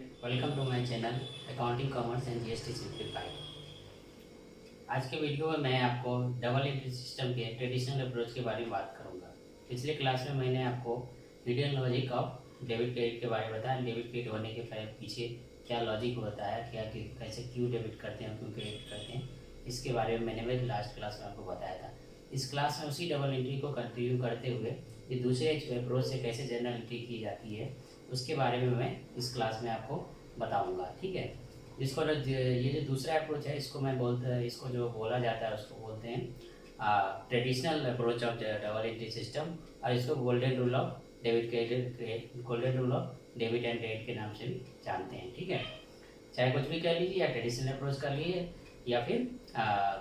Welcome to my channel accounting commerce and GST simplified. आज के वीडियो में मैं आपको डबल एंट्री सिस्टम के ट्रेडिशनल अप्रोच के बारे में बात करूंगा। पिछले क्लास में मैंने आपको hidden logic of debit credit के बारे में बताया। डेबिट क्रेडिट होने के पीछे क्या लॉजिक होता है, क्या कैसे क्यों डेबिट करते हैं, क्यों क्रेडिट करते हैं, इसके बारे में मैंने लास्ट क्लास में आपको बताया था। इस क्लास में उसी डबल एंट्री को कंटिन्यू करते हुए ये दूसरे अप्रोच से कैसे जनरल एंट्री की जाती है उसके बारे में मैं इस क्लास में आपको बताऊंगा। ठीक है, इसको ये जो दूसरा अप्रोच है इसको जो बोला जाता है उसको बोलते हैं traditional approach of double entry system, और इसको golden rule of debit and credit के नाम से भी जानते हैं। ठीक है, चाहे कुछ भी कर लीजिए, या ट्रेडिशनल अप्रोच कर लीजिए या फिर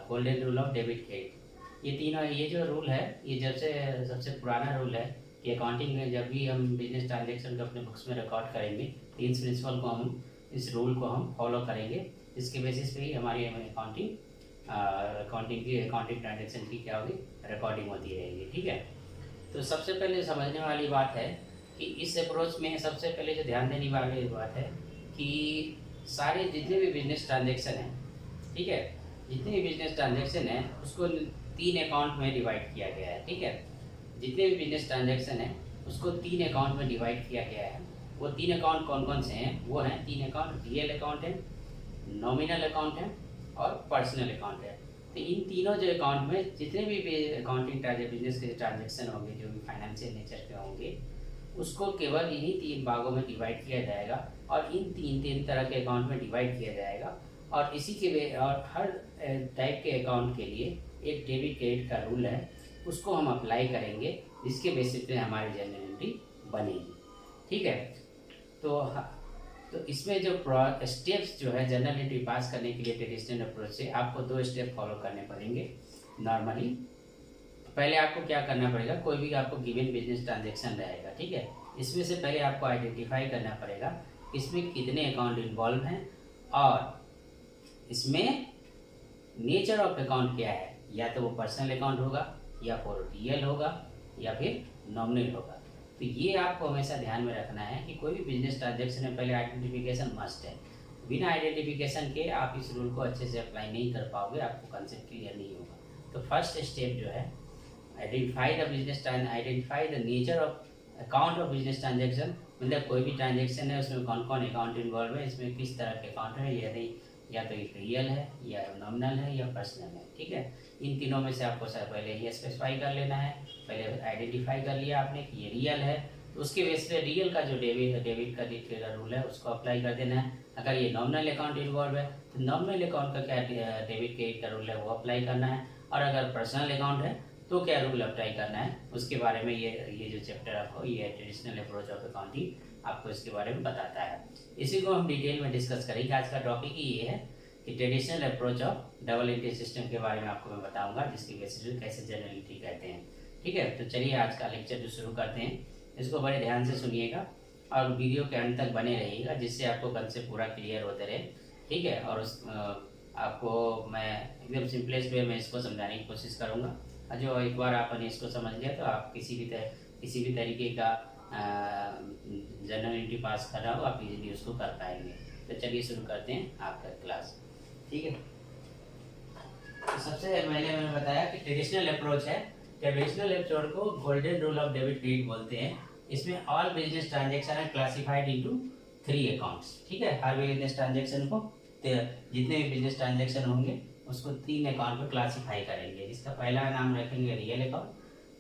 golden rule of debit credit. ये तीनों, ये जो रूल है ये सबसे पुराना रूल है कि अकाउंटिंग में जब भी हम बिजनेस ट्रांजेक्शन को अपने बुक्स में रिकॉर्ड करेंगे तो इस प्रिंसिपल को इस रूल को हम फॉलो करेंगे। इसके बेसिस पे ही हमारी अकाउंटिंग ट्रांजेक्शन की क्या होगी, रिकॉर्डिंग होती रहेगी। ठीक है, तो सबसे पहले समझने वाली बात है कि इस अप्रोच में सबसे पहले जो ध्यान देने वाली बात है कि सारे जितने भी बिजनेस ट्रांजेक्शन हैं, ठीक है, जितने भी बिजनेस ट्रांजेक्शन हैं उसको 3 अकाउंट में डिवाइड किया गया है। ठीक है, जितने भी बिजनेस ट्रांजेक्शन है उसको 3 अकाउंट में डिवाइड किया गया है। वो 3 अकाउंट कौन कौन से हैं? वो हैं 3 अकाउंट, रियल अकाउंट है, नॉमिनल अकाउंट है और पर्सनल अकाउंट है। तो इन तीनों जो अकाउंट में जितने भी अकाउंटिंग बिजनेस के ट्रांजेक्शन होंगे, जो भी फाइनेंशियल नेचर के होंगे, उसको केवल इन्हीं 3 भागों में डिवाइड किया जाएगा और इन तीन तरह के अकाउंट में डिवाइड किया जाएगा। और इसी के और हर टाइप के अकाउंट के लिए एक डेबिट क्रेडिट का रूल है, उसको हम अप्लाई करेंगे, जिसके बेसिस पे हमारी जनरल एंट्री बनेगी। ठीक है, तो इसमें जो स्टेप्स जो है जनरल एंट्री पास करने के लिए ट्रेडिशनल अप्रोच से आपको 2 स्टेप फॉलो करने पड़ेंगे नॉर्मली। पहले आपको क्या करना पड़ेगा, कोई भी आपको गिवन बिजनेस ट्रांजेक्शन रहेगा, ठीक है, इसमें से पहले आपको आइडेंटिफाई करना पड़ेगा इसमें कितने अकाउंट इन्वॉल्व हैं और इसमें नेचर ऑफ अकाउंट क्या है, या तो वो पर्सनल अकाउंट होगा या फिर रियल होगा या फिर नॉमिनल होगा। तो ये आपको हमेशा ध्यान में रखना है कि कोई भी बिजनेस ट्रांजेक्शन में पहले आइडेंटिफिकेशन मस्ट है। बिना आइडेंटिफिकेशन के आप इस रूल को अच्छे से अप्लाई नहीं कर पाओगे, आपको कंसेप्ट क्लियर नहीं होगा। तो फर्स्ट स्टेप जो है, identify the nature of account of business transaction. मतलब कोई भी ट्रांजेक्शन है उसमें कौन कौन अकाउंट इन्वॉल्व है, इसमें किस तरह के अकाउंट है, या तो रियल है या नॉमिनल है या पर्सनल है। ठीक है, इन तीनों में से आपको सर पहले ये स्पेसिफाई कर लेना है। पहले आइडेंटिफाई कर लिया आपने कि ये रियल है, तो उसके बेस पे रियल का जो डेबिट का रूल है उसको अप्लाई कर देना है। अगर ये नॉमिनल अकाउंट इन्वॉल्व है तो नॉमिनल अकाउंट का क्या डेबिट क्रेडिट का रूल है वो अप्लाई करना है, और अगर पर्सनल अकाउंट है तो क्या रूल अप्लाई करना है उसके बारे में ये जो चैप्टर आपको, ये ट्रेडिशनल अप्रोच ऑफ अकाउंटिंग आपको इसके बारे में बताता है। इसी को हम डिटेल में डिस्कस करेंगे। आज का टॉपिक ही ये है कि traditional approach of double entry system के बारे में आपको मैं बताऊंगा, जिसकी बेसिस पे कैसे जनरल एंट्री कहते हैं। ठीक है, तो चलिए आज का लेक्चर जो शुरू करते हैं, इसको बड़े ध्यान से सुनिएगा और वीडियो के अंत तक बने रहिएगा, जिससे आपको कंसेप्ट पूरा क्लियर होते रहे। ठीक है, और आपको मैं एकदम सिंपलेस्ट वे में इसको समझाने की कोशिश करूँगा। जो एक बार आपने इसको समझ लिया तो आप किसी भी तरीके का जनरल एंट्री पास कर रहा हो, आप इजीली उसको कर पाएंगे। तो चलिए शुरू करते हैं आपका क्लास। ठीक है, तो सबसे पहले मैंने बताया कि ट्रेडिशनल अप्रोच है। ट्रेडिशनल अप्रोच को golden rule of debit credit बोलते हैं। इसमें ऑल बिजनेस ट्रांजेक्शन है क्लासिफाइड इनटू 3 अकाउंट्स। ठीक है, हर बिजनेस ट्रांजेक्शन को, जितने भी बिजनेस ट्रांजेक्शन होंगे उसको 3 अकाउंट में क्लासिफाई करेंगे, जिसका पहला नाम रखेंगे रियल अकाउंट,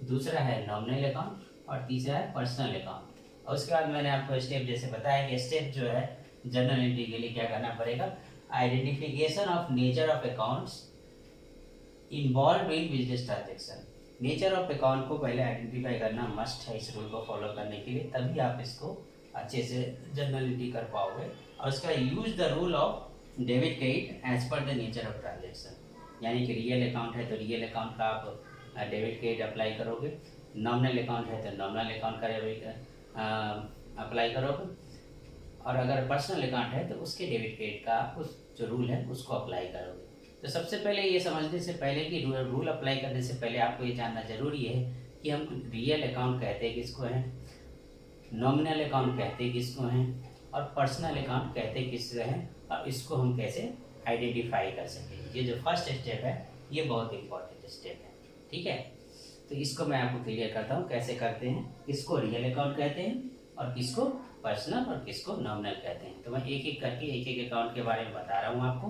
दूसरा है नॉमिनल अकाउंट और तीसरा है पर्सनल अकाउंट। और उसके बाद मैंने आपको स्टेप जैसे बताया कि स्टेप जो है जनरल एंट्री के लिए क्या करना पड़ेगा, identification of nature of accounts involve in business transaction. Nature of account को पहले आइडेंटिफाई करना मस्ट है इस रूल को फॉलो करने के लिए, तभी आप इसको अच्छे से जनरल एंट्री कर पाओगे। और उसका use the rule of debit credit as per the nature of transaction, यानी कि रियल अकाउंट है तो रियल अकाउंट का आप डेबिट क्रेडिट अप्लाई करोगे, नॉमिनल अकाउंट है तो नॉमिनल अकाउंट का अप्लाई करोगे, और अगर पर्सनल अकाउंट है तो उसके डेबिट क्रेडिट का उस जो रूल है उसको अप्लाई करोगे। तो सबसे पहले ये समझने से पहले कि रूल अप्लाई करने से पहले आपको ये जानना जरूरी है कि हम रियल अकाउंट कहते हैं किसको हैं, नॉमिनल अकाउंट कहते हैं किसको हैं, और पर्सनल अकाउंट कहते किससे हैं और इसको हम कैसे आइडेंटिफाई कर सकें। ये जो फर्स्ट स्टेप है ये बहुत इंपॉर्टेंट स्टेप है, ठीक है। तो इसको मैं आपको क्लियर करता हूँ कैसे करते हैं, किसको रियल अकाउंट कहते हैं और किसको पर्सनल और किसको नॉमिनल कहते हैं। तो मैं एक एक करके एक एक अकाउंट के बारे में बता रहा हूँ आपको,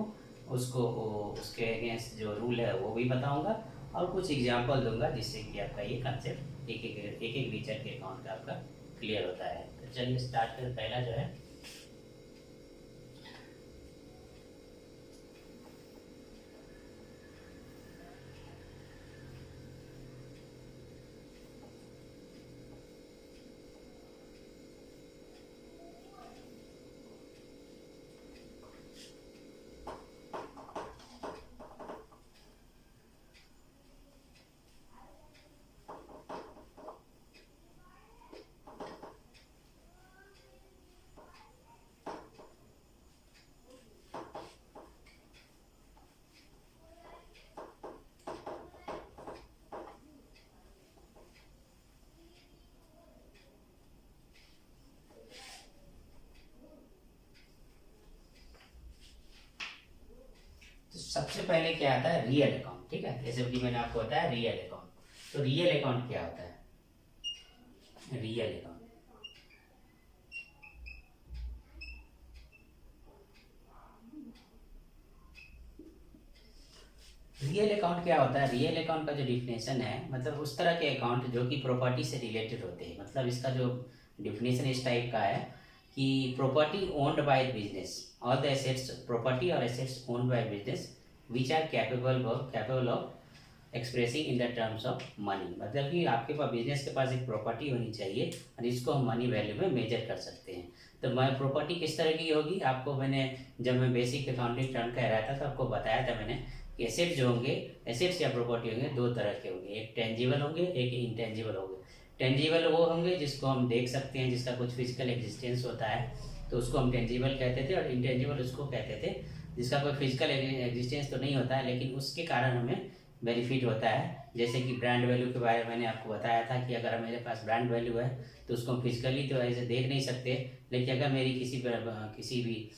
उसको उसके अगेंस्ट जो रूल है वो भी बताऊँगा और कुछ एग्जाम्पल दूंगा जिससे कि आपका ये कंसेप्ट एक एक नेचर के अकाउंट का आपका क्लियर होता है। तो चलिए स्टार्ट करें। पहला जो है सबसे पहले क्या आता है रियल अकाउंट, ठीक है। जैसे कि मैंने आपको बताया रियल अकाउंट। तो रियल अकाउंट क्या होता है, रियल अकाउंट रियल अकाउंट क्या होता है। रियल अकाउंट का जो डिफिनेशन है मतलब उस तरह के अकाउंट जो कि प्रॉपर्टी से रिलेटेड होते हैं। मतलब इसका जो डिफिनेशन इस टाइप का है कि property owned by business, all the assets property और assets owned by business which are capable of expressing in the terms of money. मतलब कि आपके पास बिजनेस के पास एक प्रॉपर्टी होनी चाहिए और इसको हम मनी वैल्यू में मेजर कर सकते हैं। तो मैं प्रॉपर्टी किस तरह की होगी आपको मैंने जब मैं बेसिक अकाउंटिंग टर्म कह रहा था तो आपको बताया था मैंने कि एसेट जो होंगे, एसेट्स या प्रॉपर्टी होंगे दो तरह के होंगे, एक टेंजिबल होंगे एक इंटेंजिबल होंगे। टेंजिबल वो होंगे जिसको हम देख सकते हैं, जिसका कुछ फिजिकल एग्जिस्टेंस होता है तो उसको हम टेंजिबल कहते थे, और इंटेंजिबल उसको कहते थे जिसका कोई फिजिकल एग्जिस्टेंस तो नहीं होता है लेकिन उसके कारण हमें बेनिफिट होता है। जैसे कि ब्रांड वैल्यू के बारे में मैंने आपको बताया था कि अगर मेरे पास ब्रांड वैल्यू है तो उसको हम फिजिकली तो ऐसे देख नहीं सकते, लेकिन अगर मेरी किसी भी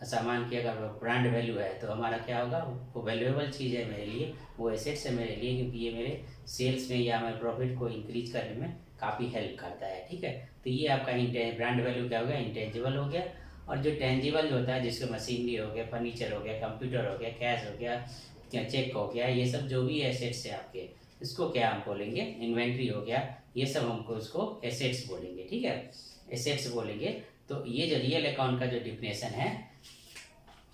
सामान की अगर ब्रांड वैल्यू है तो हमारा क्या होगा, वो वैल्यूएबल चीज़ है मेरे लिए, वो एसेट्स है मेरे लिए, क्योंकि ये मेरे सेल्स में या मेरे प्रॉफिट को इंक्रीज करने में काफ़ी हेल्प करता है, ठीक है। तो ये आपका ब्रांड वैल्यू क्या हो गया, इंटेंजिबल हो गया। और जो टेंजिबल जो होता है जिसको मशीनरी हो गया, फर्नीचर हो गया, कंप्यूटर हो गया, कैश हो गया या चेक हो गया, ये सब जो भी एसेट्स है आपके, इसको क्या हम बोलेंगे, इन्वेंट्री हो गया, ये सब हमको उसको एसेट्स बोलेंगे, ठीक है, एसेट्स बोलेंगे। तो ये जो रियल अकाउंट का जो डिफिनेशन है,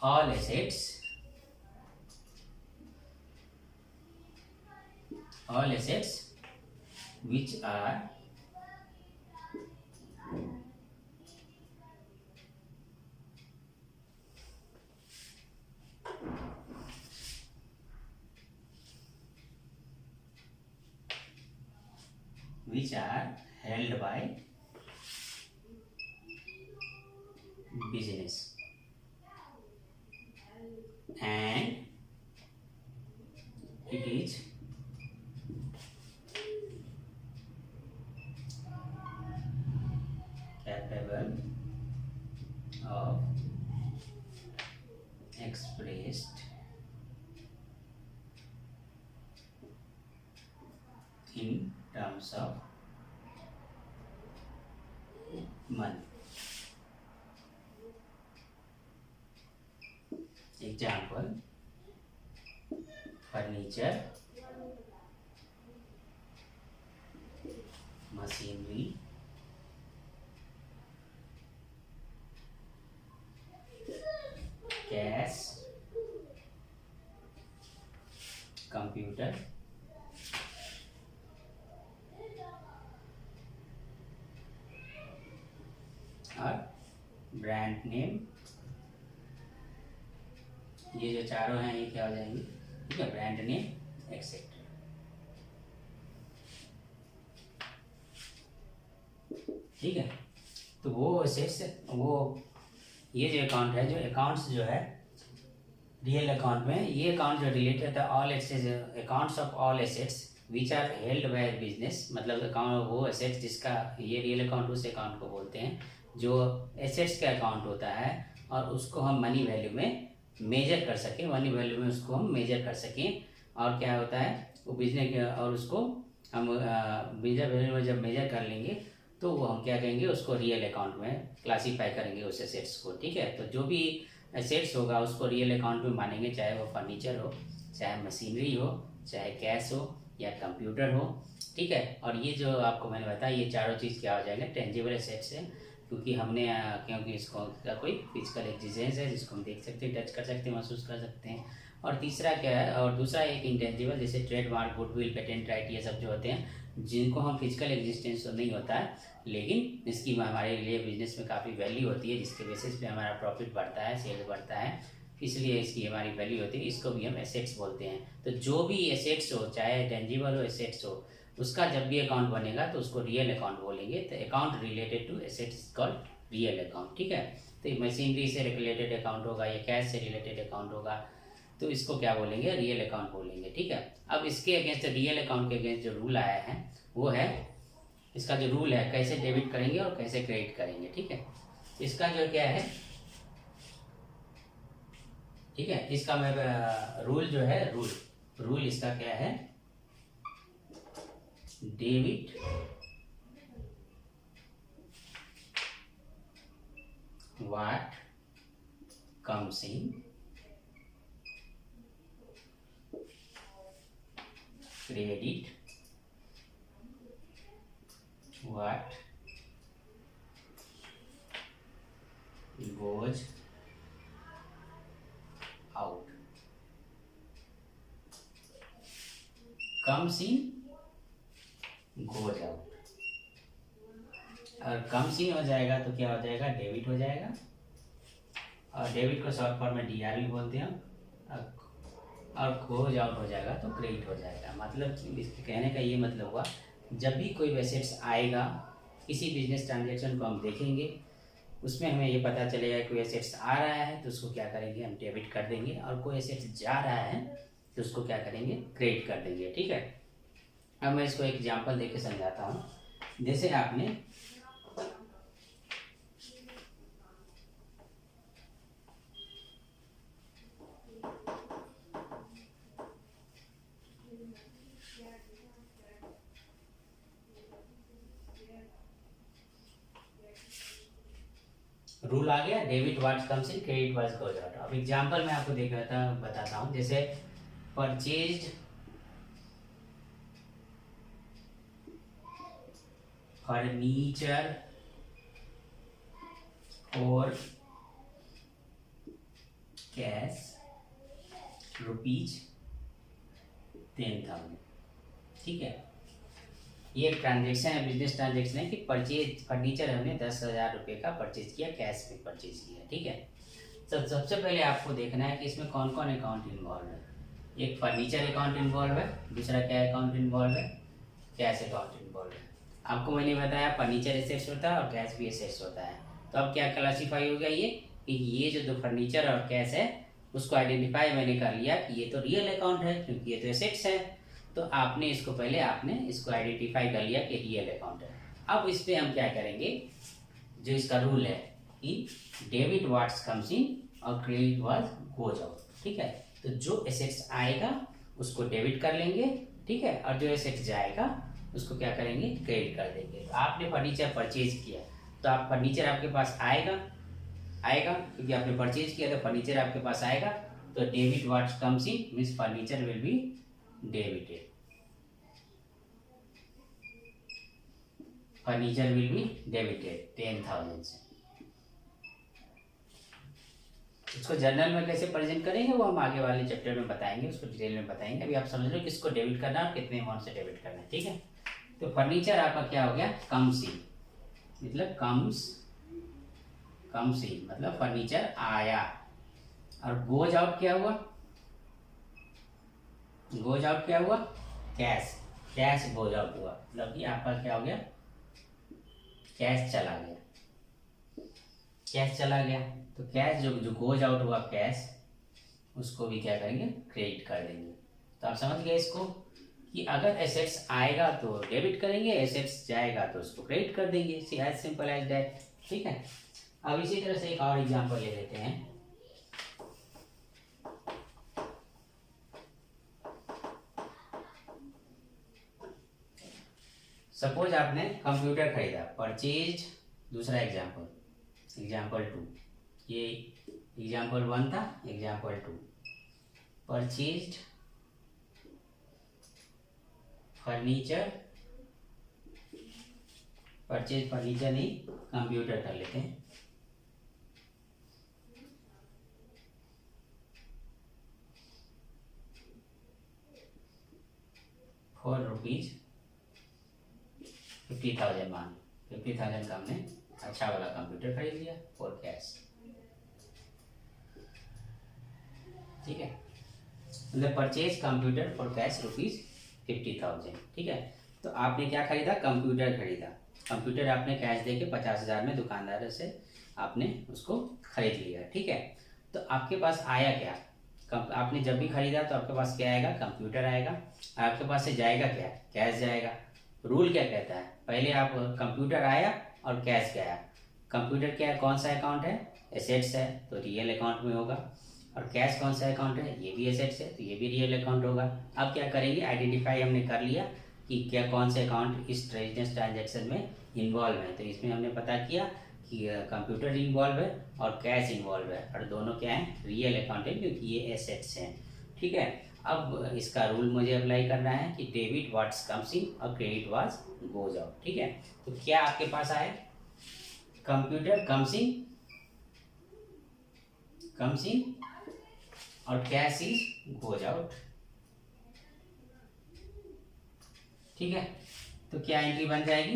all assets which are held by business and it is capable of expressed in terms of money. Example, furniture, machinery, cash, computer, और ब्रांड नेम, ये जो चारों हैं ये क्या हो जाएंगे, ठीक है, ब्रांड नेम एक्सेट्रा। ठीक है, तो वो एसेट्स, वो ये जो अकाउंट है, जो अकाउंट्स जो है रियल अकाउंट में, ये अकाउंट जो रिलेटेड है all assets, accounts of all assets which are held by business, मतलब अकाउंट वो एसेट्स जिसका, ये रियल अकाउंट उस अकाउंट को बोलते हैं जो एसेट्स का अकाउंट होता है और उसको हम मनी वैल्यू में मेजर कर सकें, मनी वैल्यू में उसको हम मेजर कर सकें। और क्या होता है वो बिजनेस, और उसको हम मेजर वैल्यू में जब मेजर कर लेंगे तो वो हम क्या करेंगे, उसको रियल अकाउंट में क्लासीफाई करेंगे उस एसेट्स को। ठीक है, तो जो भी एसेट्स होगा उसको रियल अकाउंट में मानेंगे, चाहे वो फर्नीचर हो, चाहे मशीनरी हो, चाहे कैश हो या कंप्यूटर हो। ठीक है, और ये जो आपको मैंने बताया ये चारों चीज़ क्या हो जाएंगे, टेंजिबल एसेट्स है, क्योंकि हमने क्योंकि इसको का कोई फिजिकल एग्जिस्टेंस है जिसको हम देख सकते हैं, टच कर सकते हैं, महसूस कर सकते हैं। और तीसरा क्या है, और दूसरा एक इंटेंजिबल, जैसे ट्रेडमार्क, गुडविल, पेटेंट राइट, ये सब जो होते हैं जिनको हम फिजिकल एग्जिस्टेंस तो नहीं होता है, लेकिन इसकी हमारे लिए बिजनेस में काफ़ी वैल्यू होती है, जिसके बेसिस पे हमारा प्रॉफिट बढ़ता है, सेल बढ़ता है, इसलिए इसकी हमारी वैल्यू होती है, इसको भी हम एसेट्स बोलते हैं। तो जो भी एसेट्स हो, चाहे टेंजिबल हो, एसेट्स हो, उसका जब भी अकाउंट बनेगा तो उसको रियल अकाउंट बोलेंगे। तो account related to assets called real account. ठीक है, तो मशीनरी से रिलेटेड अकाउंट होगा या कैश से रिलेटेड अकाउंट होगा तो इसको क्या बोलेंगे, रियल अकाउंट बोलेंगे। ठीक है, अब इसके अगेंस्ट, रियल अकाउंट के अगेंस्ट जो रूल आया है वो है, इसका जो रूल है कैसे डेबिट करेंगे और कैसे क्रेडिट करेंगे। ठीक है, इसका जो क्या है, ठीक है, इसका मैं रूल जो है, रूल इसका क्या है, debit what comes in, credit what goes out, comes in, goes out। और कम्स इन हो जाएगा तो क्या हो जाएगा, डेबिट हो जाएगा, और डेबिट को शॉर्ट फॉर्म में डीआर भी बोलते हैं। और गोज आउट हो जाएगा तो क्रेडिट हो जाएगा। मतलब इसके कहने का ये मतलब हुआ, जब भी कोई एसेट्स आएगा किसी बिजनेस ट्रांजेक्शन को हम देखेंगे, उसमें हमें ये पता चलेगा कोई एसेट्स आ रहा है तो उसको क्या करेंगे, हम डेबिट कर देंगे, और कोई एसेट्स जा रहा है तो उसको क्या करेंगे, क्रेडिट कर देंगे। ठीक है, अब मैं इसको एक एग्जांपल देके समझाता हूँ। जैसे आपने रूल आ गया, debit what comes in, credit what goes out. अब एग्जांपल मैं आपको बताता हूँ। जैसे परचेज्ड फर्नीचर और कैश रुपीज 10,000। ठीक है, ये एक ट्रांजेक्शन है, बिजनेस ट्रांजेक्शन है कि परचेज फर्नीचर हमने 10,000 रुपये का परचेज किया, कैश में परचेज किया। ठीक है, तो सबसे पहले आपको देखना है कि इसमें कौन कौन अकाउंट इन्वॉल्व है। एक फर्नीचर अकाउंट इन्वॉल्व है, दूसरा क्या अकाउंट इन्वॉल्व है, कैश अकाउंट इन्वॉल्व है। आपको मैंने बताया फर्नीचर एसेट्स होता है और कैश भी एसेट्स होता है। तो अब क्या क्लासीफाई हो गया ये, कि ये जो फर्नीचर और कैश है उसको आइडेंटिफाई मैंने कर लिया कि ये तो रियल अकाउंट है क्योंकि ये तो एसेट्स है। तो आपने इसको आइडेंटिफाई कर लिया कि रियल अकाउंट है। अब इस पर हम क्या करेंगे, जो इसका रूल है कि डेबिट व्हाट्स कम्स इन और क्रेडिट व्हाट गोज आउट। ठीक है, तो जो एसेट्स आएगा उसको डेबिट कर लेंगे, ठीक है, और जो एसेट्स जाएगा उसको क्या करेंगे, क्रेडिट कर देंगे। तो आपने फर्नीचर परचेज किया तो आप फर्नीचर आपके पास आएगा क्योंकि आपने परचेज किया तो फर्नीचर आपके पास आएगा। तो debit what comes in means furniture will be debited, furniture will be debited 10,000 से। इसको जर्नल में कैसे प्रेजेंट करेंगे वो हम आगे वाले चैप्टर में बताएंगे, उसको डिटेल में बताएंगे। अभी आप समझ लो किसको डेबिट करना है और कितने अमाउंट से डेबिट करना है। ठीक है, तो फर्नीचर आपका क्या हो गया, कम्स इन, मतलब कम्स इन मतलब फर्नीचर आया। और गोज आउट क्या हुआ, कैश गोज आउट हुआ, मतलब कि आपका क्या हो गया, कैश चला गया। तो कैश जो गोज आउट हुआ कैश, उसको भी क्या करेंगे, क्रेडिट कर देंगे। तो आप समझ गए इसको कि अगर एसेट्स आएगा तो डेबिट करेंगे, एसेट्स जाएगा तो उसको क्रेडिट कर देंगे। सी एज सिंपल एज दैट। ठीक है। अब इसी तरह से एक और एग्जांपल ले लेते हैं। सपोज आपने कंप्यूटर खरीदा, परचेज, दूसरा एग्जांपल 2, ये एग्जांपल 1 था, example 2, purchased furniture, purchase furniture नहीं, कंप्यूटर कर लेते हैं। ₹50,000 मान, 50,000 का हमने अच्छा वाला कंप्यूटर खरीद लिया फॉर कैश। ठीक है, मतलब परचेज कंप्यूटर फॉर कैश ₹50,000। ठीक है, तो आपने क्या खरीदा? कंप्यूटर खरीदा। कंप्यूटर आपने कैश दे के 50,000 में दुकानदार से आपने उसको खरीद लिया। ठीक है, तो आपके पास आया क्या? आपने जब भी खरीदा तो आपके पास क्या आएगा? कंप्यूटर आएगा। आपके पास से जाएगा क्या? कैश जाएगा। रूल क्या कहता है? पहले आप कंप्यूटर आया और कैश गया। कंप्यूटर क्या है? कौन सा अकाउंट है? एसेट्स है, तो रियल अकाउंट में होगा। और कैश कौन सा अकाउंट है? ये भी एसेट्स है, तो ये भी रियल अकाउंट होगा। अब क्या करेंगे? आइडेंटिफाई हमने कर लिया कि क्या कौन से अकाउंट इस ट्रांजेक्शन में इन्वॉल्व है। तो इसमें हमने पता किया कि कंप्यूटर इन्वॉल्व है और कैश इन्वॉल्व है, और दोनों क्या है? रियल अकाउंट है, क्योंकि ये एसेट्स हैं। ठीक है, अब इसका रूल मुझे अप्लाई करना है कि डेबिट व्हाट्स कम्स इन और क्रेडिट व्हाट्स गोज आउट। ठीक है, तो क्या आपके पास आए? कंप्यूटर कम्स इन और कैश इज गोज आउट। ठीक है, तो क्या एंट्री बन जाएगी?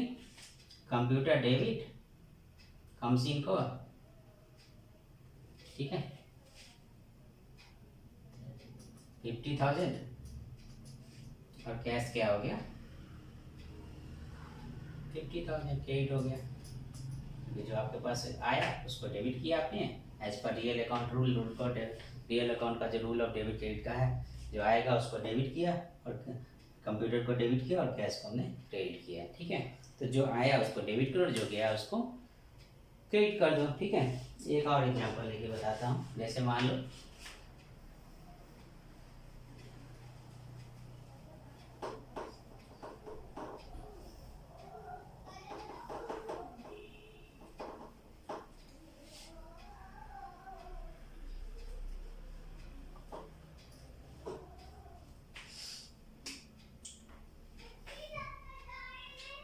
कंप्यूटर डेबिट कम्स इन को, ठीक है, 50,000 और कैश क्या हो गया? 50,000 क्रेडिट हो गया। ये जो आपके पास आया उसको डेबिट किया आपने as per real account rule को, रियल अकाउंट का जो रूल ऑफ डेबिट क्रेडिट का है, जो आएगा उसको डेबिट किया और कंप्यूटर को डेबिट किया और कैश को हमने क्रेडिट किया। ठीक है, तो जो आया उसको डेबिट करो, जो गया उसको क्रेडिट कर दो। ठीक है, एक और एग्जांपल लेके बताता हूँ। जैसे मान लो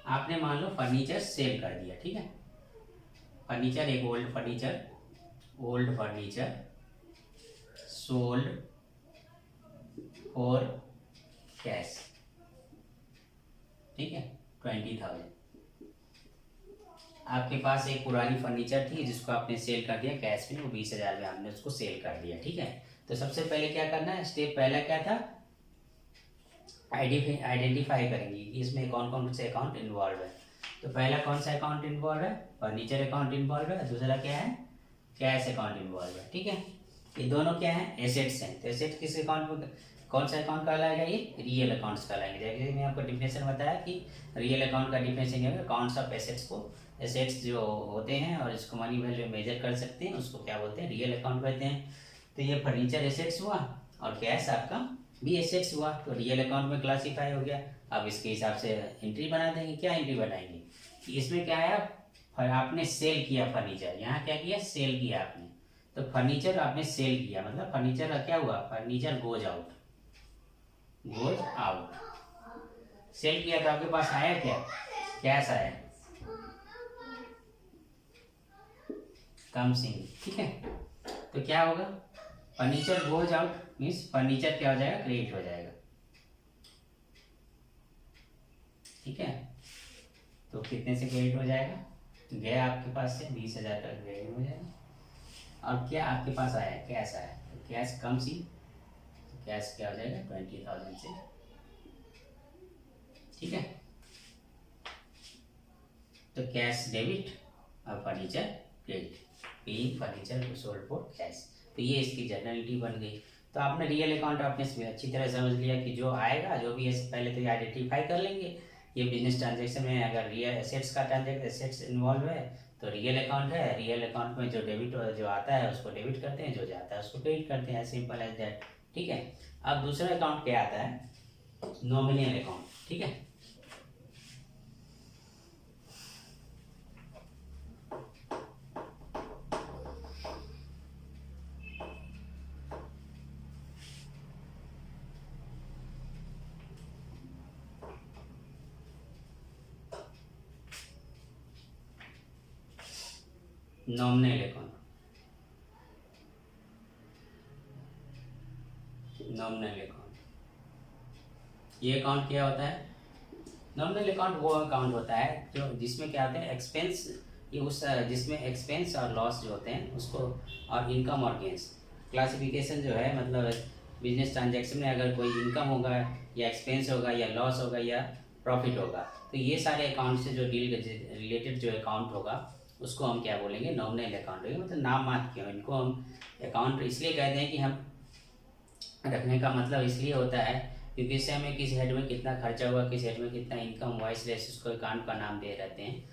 आपने मान लो फर्नीचर सेल कर दिया। ठीक है, फर्नीचर, एक old furniture sold for cash. ठीक है, 20,000। आपके पास एक पुरानी फर्नीचर थी जिसको आपने सेल कर दिया कैश में, वो 20,000 में आपने उसको सेल कर दिया। ठीक है, तो सबसे पहले क्या करना है? स्टेप पहला क्या था? आइडेंटिफाई करेंगे कि इसमें कौन कौन से अकाउंट इन्वॉल्व है। तो पहला कौन सा अकाउंट इन्वॉल्व है? फर्नीचर अकाउंट इन्वॉल्व है। दूसरा क्या है? कैश अकाउंट इन्वॉल्व है। ठीक है, ये दोनों क्या है? एसेट्स हैं। तो एसेट किस अकाउंट में, कौन सा अकाउंट कहलाएगा? ये रियल अकाउंट्स कहलाएंगे। जैसे मैंने आपको डिफिनेशन बताया कि रियल अकाउंट का डिफिनेशन क्या है? अकाउंट्स ऑफ एसेट्स को, एसेट्स जो होते हैं और इसको मनी वैल्यू मेजर कर सकते हैं, उसको क्या बोलते हैं? रियल अकाउंट कहते हैं। तो ये फर्नीचर एसेट्स हुआ और कैश आपका भी एसेट्स हुआ, तो रियल अकाउंट में क्लासीफाई हो गया। अब इसके हिसाब से एंट्री बना देंगे। क्या एंट्री बनाएंगे कि इसमें क्या है? आपने सेल किया फर्नीचर, यहाँ क्या किया? सेल किया आपने। तो फर्नीचर आपने सेल किया, मतलब फर्नीचर का क्या हुआ? Furniture goes out. सेल किया तो आपके पास आया क्या? कैश आया, कम्स इन। ठीक है, तो क्या होगा? Furniture goes out means furniture क्या हो जाएगा? क्रेडिट हो जाएगा। ठीक है, तो कितने से क्रेडिट हो जाएगा? गया आपके पास से 20,000 का क्रेडिट हो जाएगा। और क्या आपके पास आया? कैश आया, तो कैश कम्स इन, तो कैश क्या हो जाएगा? 20,000 से। ठीक है, तो कैश डेबिट और furniture credit, paying furniture sold for cash. तो ये इसकी जनरलिटी बन गई। तो आपने रियल अकाउंट आपने अच्छी तरह समझ लिया कि जो आएगा, जो भी है, पहले तो ये आइडेंटिफाई कर लेंगे ये बिजनेस ट्रांजेक्शन में अगर रियल एसेट्स का एसेट्स इन्वॉल्व है तो रियल अकाउंट है, रियल अकाउंट में जो डेबिट जो आता है उसको डेबिट करते हैं, जो जाता है उसको क्रेडिट करते हैं, सिंपल एज दैट। ठीक है। अब दूसरा अकाउंट क्या आता है, नॉमिनल अकाउंट। ठीक है। नॉमिनल अकाउंट, नॉमिनल अकाउंट, ये अकाउंट क्या होता है, नॉमिनल अकाउंट वो अकाउंट होता है जो जिसमें क्या होता है एक्सपेंस, ये उस जिसमें एक्सपेंस और लॉस जो होते हैं उसको, और इनकम और गेंस। क्लासिफिकेशन जो है मतलब बिजनेस ट्रांजैक्शन में अगर कोई इनकम होगा या एक्सपेंस होगा या लॉस होगा या प्रॉफिट होगा, तो ये सारे अकाउंट से जो डील रिलेटेड जो अकाउंट होगा उसको हम क्या बोलेंगे, नॉमिनल अकाउंट होगा। मतलब नाम मात्र क्यों, इनको हम अकाउंट इसलिए कहते हैं कि हम रखने का मतलब इसलिए होता है क्योंकि इससे हमें किस हेड में कितना खर्चा हुआ, किस हेड में कितना इनकम हुआ, इसलिए उसको अकाउंट का नाम दे रहते हैं।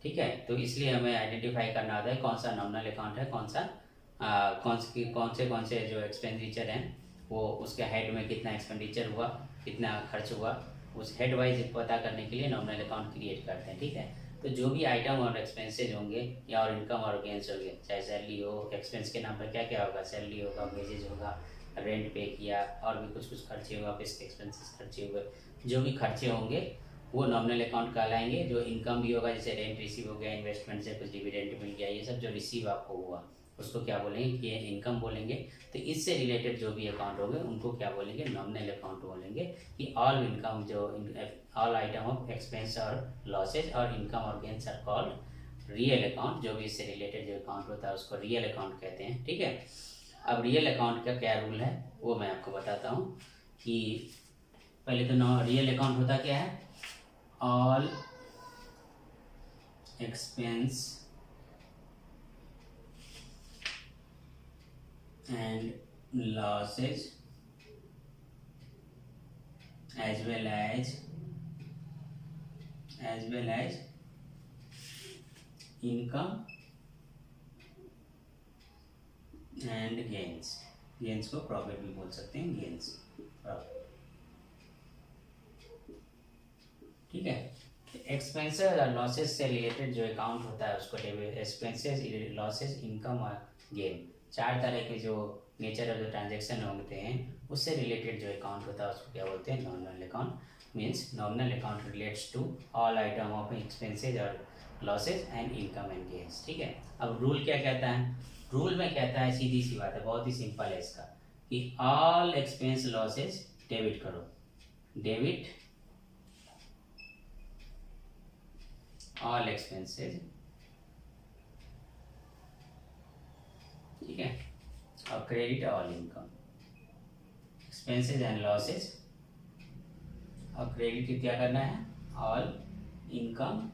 ठीक है। तो इसलिए हमें आइडेंटिफाई करना होता है कौन सा नॉमिनल अकाउंट है, कौन से जो एक्सपेंडिचर हैं वो उसके हेड में कितना एक्सपेंडिचर हुआ, कितना खर्च हुआ, उस हेड वाइज पता करने के लिए नॉमिनल अकाउंट क्रिएट करते हैं। ठीक है। तो जो भी आइटम और एक्सपेंसेज होंगे या और इनकम और गेंस होंगे, चाहे सैलरी हो, एक्सपेंस के नाम पर क्या क्या होगा, सैलरी होगा, वेजेज होगा, रेंट पे किया, और भी कुछ खर्चे हुए, ऑफिस के एक्सपेंसेस खर्चे हुए, जो भी खर्चे होंगे वो नॉमिनल अकाउंट कहलाएंगे। जो इनकम भी होगा, जैसे रेंट रिसीव हो गया, इन्वेस्टमेंट से कुछ डिविडेंड मिल गया, ये सब जो रिसीव आपको हुआ उसको क्या बोलेंगे, कि इनकम बोलेंगे। तो इससे रिलेटेड जो भी अकाउंट होंगे उनको क्या बोलेंगे, नॉमिनल अकाउंट बोलेंगे। कि ऑल इनकम जो ऑल आइटम ऑफ एक्सपेंस और लॉसेज और इनकम और gains are called real account. जो भी इससे रिलेटेड जो अकाउंट होता है उसको रियल अकाउंट कहते हैं। ठीक है। अब रियल अकाउंट का क्या रूल है वो मैं आपको बताता हूँ। कि पहले तो रियल अकाउंट होता क्या है, all expense and losses as well as income and gains। Gains को प्रॉफिट भी बोल सकते हैं, गेंस प्रॉफिट। ठीक है। एक्सपेंसेस और लॉसेस से रिलेटेड जो अकाउंट होता है उसको एक्सपेंसेस, लॉसेस, इनकम और गेन, चार तरह के जो नेचर ऑफ जो ट्रांजेक्शन होते हैं उससे रिलेटेड जो अकाउंट होता है उसको क्या बोलते हैं, nominal account. Means nominal account relates to all item of expenses और losses and income and gains. ठीक है। अब रूल क्या कहता है, रूल में कहता है, सीधी सी बात है, बहुत ही सिंपल है इसका, कि ऑल एक्सपेंस लॉसेज डेबिट करो, डेबिट ऑल एक्सपेंसेज। ठीक है। और credit all income, expenses and losses, और क्रेडिट क्या करना है, ऑल इनकम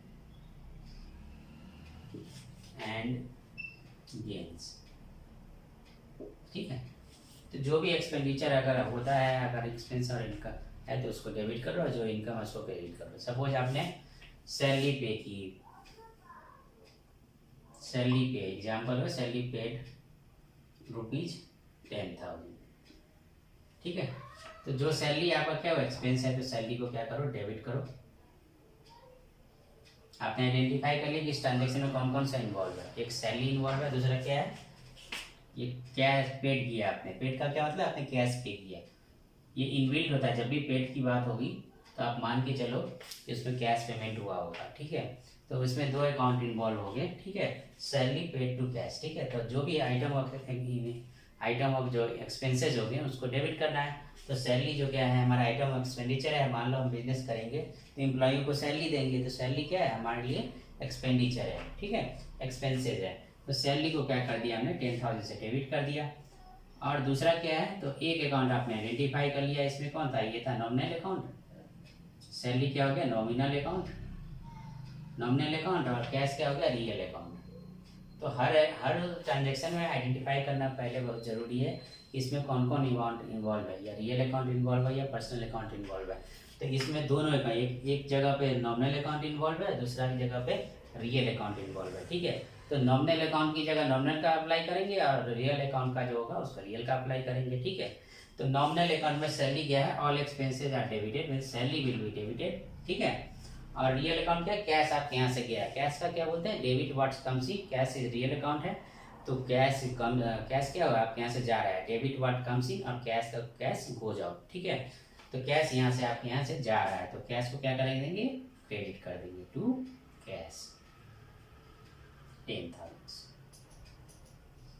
एंड गेन्स। ठीक है। तो जो भी एक्सपेंडिचर अगर होता है, अगर एक्सपेंस और इनकम है तो उसको डेबिट करो, जो इनकम है उसको क्रेडिट करो। सपोज आपने सैलरी पे की, सैलरी पे एग्जाम्पल है, सैलरी पेड ₹10,000। ठीक है। तो जो सैलरी आपका क्या हो एक्सपेंस है, तो सैलरी को क्या करो, डेबिट करो। आपने आइडेंटिफाई कर लिया कि इस ट्रांजेक्शन में कौन कौन सा इन्वॉल्व है, एक सैलरी इन्वॉल्व है, दूसरा क्या है, ये कैश पेड किया आपने। पेड का क्या मतलब, आपने कैश पे किया। ये इनबिल्ट होता है, जब भी पेड की बात होगी तो आप मान के चलो कि उसमें कैश पेमेंट हुआ होगा। ठीक है। तो इसमें दो अकाउंट इन्वॉल्व हो गए। ठीक है। Salary paid to cash. ठीक है। तो जो भी आइटम ऑफ जो एक्सपेंसेज हो गए उसको डेबिट करना है। तो सैलरी जो क्या है, हमारा आइटम ऑफ एक्सपेंडिचर है। मान लो हम बिजनेस करेंगे तो एम्प्लॉय को सैलरी देंगे, तो सैलरी क्या है हमारे लिए, एक्सपेंडिचर है। ठीक है, एक्सपेंसेज है। तो सैलरी को क्या कर दिया हमने, 10,000 से डेबिट कर दिया। और दूसरा क्या है, तो एक अकाउंट आपने आइडेंटिफाई कर लिया। इसमें कौन था, ये था नॉमिनल अकाउंट। सैलरी क्या हो गया, नॉमिनल अकाउंट, नॉमिनल अकाउंट। और कैश क्या हो गया, रियल अकाउंट। तो हर ट्रांजेक्शन में आइडेंटिफाई करना पहले बहुत ज़रूरी है कि इसमें कौन कौन अकाउंट इन्वॉल्व है, या रियल अकाउंट इन्वॉल्व है या पर्सनल अकाउंट इन्वॉल्व है। तो इसमें दोनों का एक जगह पे नॉमिनल अकाउंट इन्वॉल्व है, दूसरा की जगह पे रियल अकाउंट इन्वॉल्व है, ठीक है। तो नॉमिनल अकाउंट की जगह नॉमिनल का अप्लाई करेंगे और रियल अकाउंट का जो होगा उसका रियल का अप्लाई करेंगे, ठीक है। तो नॉमिनल अकाउंट में सैलरी गया है, all expenses are debited, means salary will be debited, ठीक है। और रियल अकाउंट क्या, कैश आपके यहाँ से गया, कैश का क्या बोलते हैं, debit what's comes in, cash is real account है, तो कैश क्या होगा आपके यहाँ से जा रहा है, डेबिट व्हाट कम्स इन, और कैश का कैश गोज आउट, ठीक है। तो कैश यहाँ से आपके यहाँ से जा रहा है, तो कैश को क्या कर देंगे, क्रेडिट कर देंगे टू कैश 10,000।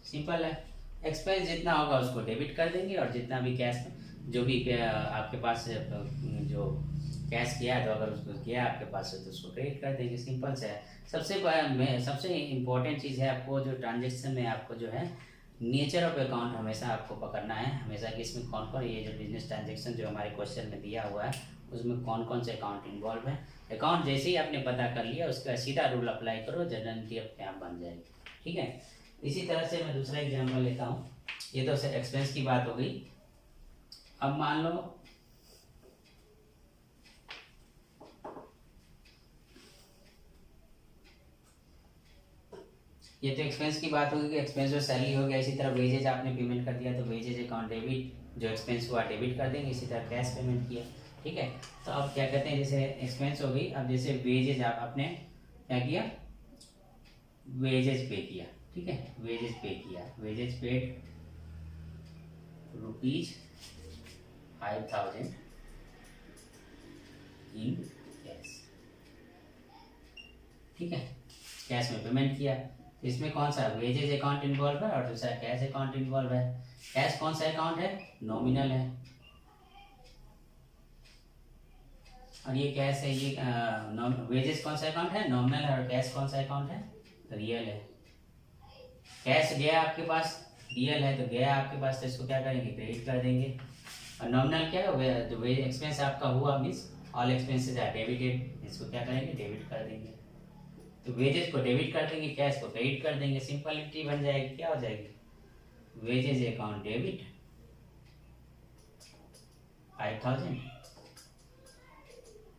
सिंपल है। एक्सपेंस जितना होगा उसको डेबिट कर देंगे, और जितना भी कैश जो भी आपके पास जो कैश किया है, तो अगर उसको किया आपके पास है तो उसको क्रेडिट कर देंगे, सिंपल से है। सबसे इम्पोर्टेंट चीज़ है आपको जो ट्रांजेक्शन में आपको जो है नेचर ऑफ अकाउंट हमेशा आपको पकड़ना है, हमेशा कि इसमें कौन कौन, ये जो बिजनेस ट्रांजेक्शन जो हमारे क्वेश्चन में दिया हुआ है उसमें कौन कौन से अकाउंट इन्वॉल्व है। अकाउंट जैसे ही आपने पता कर लिया उसका सीधा रूल अप्लाई करो, जनरलिटी अपने आप बन जाएगी, ठीक है। इसी तरह से मैं दूसरा एग्जाम्पल लेता हूँ। ये तो एक्सपेंस की बात हो गई। अब मान लो ये तो एक्सपेंस की बात होगी कि एक्सपेंस जो सैलरी हो गया, इसी तरह वेजेज आपने पेमेंट कर दिया तो वेजेज अकाउंट डेबिट, जो एक्सपेंस हुआ डेबिट कर देंगे, इसी तरह कैश पेमेंट किया, ठीक है। तो अब क्या कहते हैं, जैसे एक्सपेंस हो गई, अब जैसे वेजेज आपने क्या किया, वेजेज पे किया, ठीक है, वेजेज पे किया, वेजेज पेड ₹5,000 इन कैश, ठीक है, कैश में पेमेंट किया। तो इसमें कौन सा वेजेज अकाउंट इन्वॉल्व है और दूसरा कैश अकाउंट इन्वॉल्व है। कैश कौन सा अकाउंट है, नॉमिनल है, और ये कैश है, ये वेजेस कौन सा अकाउंट है, नॉमिनल है, और कैश कौन सा अकाउंट है, रियल है। कैश गया आपके पास, रियल है तो गया आपके पास, तो इसको क्या करेंगे, क्रेडिट कर देंगे। और नॉमिनल क्या है, जो एक्सपेंस आपका हुआ means all expenses are debited, इसको क्या करेंगे, डेबिट कर देंगे। तो वेजेस को डेबिट कर देंगे, कैश को क्रेडिट कर देंगे, सिंपलिटी बन जाएगी, क्या हो जाएगी, wages account debit 5,000,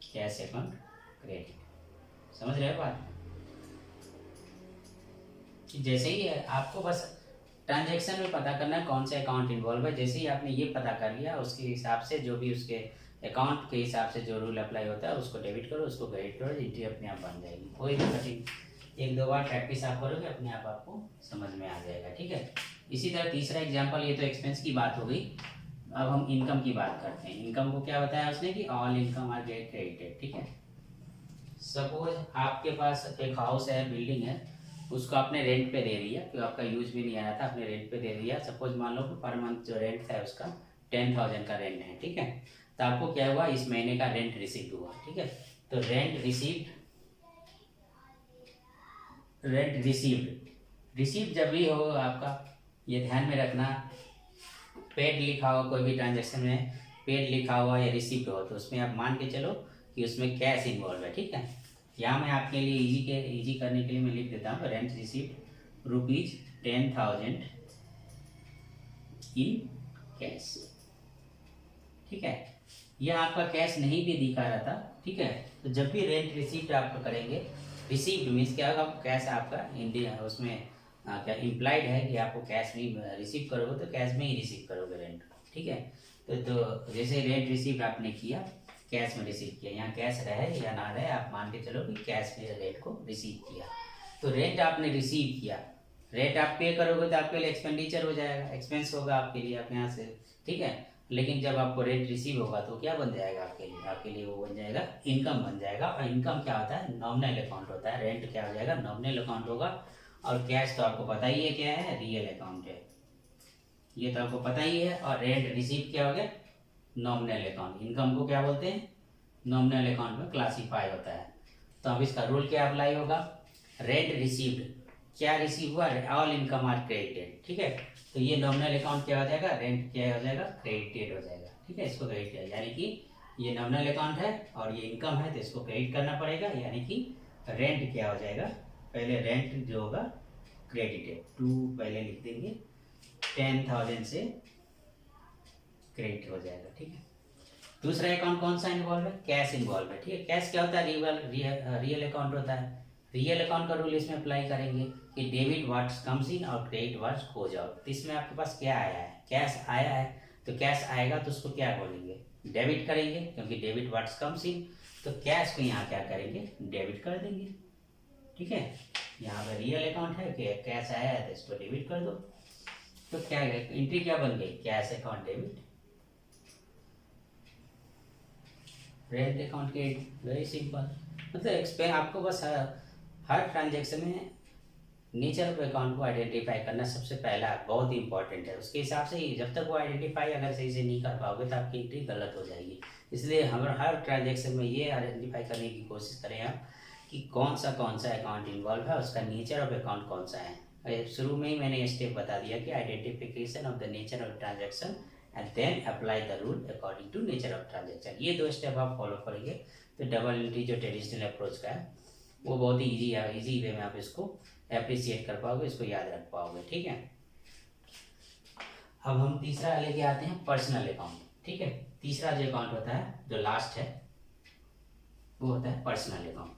cash account credit. समझ रहे हो बात, कि जैसे ही आपको बस ट्रांजैक्शन में पता करना है कौन से अकाउंट इन्वॉल्व है, जैसे ही आपने ये पता कर लिया उसके हिसाब से जो भी उसके अकाउंट के हिसाब से जो रूल अप्लाई होता है उसको डेबिट करो, उसको क्रेडिट करो, एंट्री अपने आप बन जाएगी, कोई भी कठिन, एक दो बार प्रैक्टिस आप करोगे अपने आप आपको समझ में आ जाएगा, ठीक है। इसी तरह तीसरा एग्जाम्पल, ये तो एक्सपेंस की बात हो गई, अब हम इनकम की बात करते हैं। इनकम को क्या बताया उसने कि all income are get credited, ठीक है। सपोज आपके पास एक हाउस है, बिल्डिंग है, उसको आपने रेंट पे दे दिया, क्योंकि आपका यूज भी नहीं आया था, आपने रेंट पे दे दिया। सपोज मान लो पर मंथ जो रेंट था उसका 10,000 का रेंट है, ठीक है। तो आपको क्या हुआ, इस महीने का रेंट रिसीव हुआ, ठीक है। तो रेंट रिसीव्ड जब भी हो आपका, ये ध्यान में रखना, पेड लिखा हो कोई भी ट्रांजेक्शन में, पेड लिखा हुआ या रिसीव्ड हो, तो उसमें आप मान के चलो कि उसमें कैश इन्वॉल्व है, ठीक है। यहाँ मैं आपके लिए इजी करने के लिए मैं लिख देता हूँ, रेंट रिसीव्ड ₹10,000 इन कैश, ठीक है। यह आपका कैश नहीं भी दिखा रहा था, ठीक है। तो जब भी रेंट रिसीव्ड आपका करेंगे, रिसीव्ड मीन्स क्या होगा, कैश आपका इंडिया उसमें क्या इम्प्लाइड है कि आपको कैश में रिसीव करोगे, तो कैश में ही रिसीव करोगे रेंट, ठीक है। तो जैसे रेंट रिसीव्ड आपने किया, कैश में रिसीव किया, यहाँ कैश रहे या ना रहे आप मान के चलो कि कैश में रेंट को रिसीव किया। तो रेंट आपने रिसीव किया, रेंट आप पे करोगे तो आपके लिए एक्सपेंडिचर हो जाएगा, एक्सपेंस होगा आपके लिए, आप यहाँ से, ठीक है। लेकिन जब आपको रेंट रिसीव होगा तो क्या बन जाएगा आपके लिए वो बन जाएगा इनकम बन जाएगा। और इनकम क्या होता है, नॉमिनल अकाउंट होता है। रेंट क्या हो जाएगा, नॉमिनल अकाउंट होगा। और कैश तो आपको पता ही है क्या है, रियल अकाउंट है, ये तो आपको पता ही है। और रेंट रिसीव क्या हो गया, नॉमिनल अकाउंट। इनकम को क्या बोलते हैं, नॉमिनल अकाउंट में क्लासीफाई होता है। तो अब इसका रूल क्या अप्लाई होगा, रेंट रिसीव्ड, क्या रिसीव हुआ, ऑल इनकम आर क्रेडिटेड, ठीक है। तो ये नॉमिनल अकाउंट क्या हो जाएगा, रेंट क्या हो जाएगा, क्रेडिटेड हो जाएगा, ठीक है। इसको क्रेडिट, यानी कि ये नॉमिनल अकाउंट है और ये इनकम है, तो इसको क्रेडिट करना पड़ेगा, यानी कि रेंट क्या हो जाएगा, पहले रेंट जो होगा क्रेडिटेड, टू पहले लिख देंगे, 10,000 से क्रेडिट हो जाएगा, ठीक है। दूसरा अकाउंट कौन सा इन्वॉल्व है? कैश इन्वॉल्व है, ठीक है। कैश क्या होता है? रियल अकाउंट होता है। रियल अकाउंट का रूल इसमें अप्लाई करेंगे कि डेबिट व्हाट कम्स इन और क्रेडिट व्हाट गोज आउट। तो इसमें आपके पास क्या आया है? कैश आया है, तो कैश आएगा तो उसको क्या बोलेंगे? डेबिट करेंगे, क्योंकि डेबिट व्हाट कम्स इन, तो कैश को यहाँ क्या करेंगे? डेबिट कर देंगे, ठीक है। यहाँ पे रियल अकाउंट है कि कैश आया है तो इसको डेबिट कर दो। तो क्या एंट्री क्या बन गई? Cash account debit, rent account credit. Very simple. मतलब एक्सपेंस आपको बस हर ट्रांजेक्शन में नेचर ऑफ अकाउंट को आइडेंटिफाई करना सबसे पहला बहुत ही इंपॉर्टेंट है। उसके हिसाब से ही जब तक वो आइडेंटिफाई अगर सही से नहीं कर पाओगे तो आपकी एंट्री गलत हो जाएगी। इसलिए हम हर ट्रांजेक्शन में ये आइडेंटिफाई करने की कोशिश करें आप कि कौन सा अकाउंट इन्वॉल्व है, उसका नेचर ऑफ अकाउंट कौन सा है। शुरू में ही मैंने ये स्टेप बता दिया कि identification of the nature of transaction and then apply the rule according to nature of transaction. ये 2 स्टेप आप फॉलो करेंगे तो डबल एंट्री जो ट्रेडिशनल अप्रोच का है वो बहुत ही ईजी वे में आप इसको अप्रिशिएट कर पाओगे, इसको याद रख पाओगे, ठीक है। अब हम तीसरा लेके आते हैं पर्सनल अकाउंट, ठीक है। तीसरा जो अकाउंट होता है जो लास्ट है वो होता है पर्सनल अकाउंट।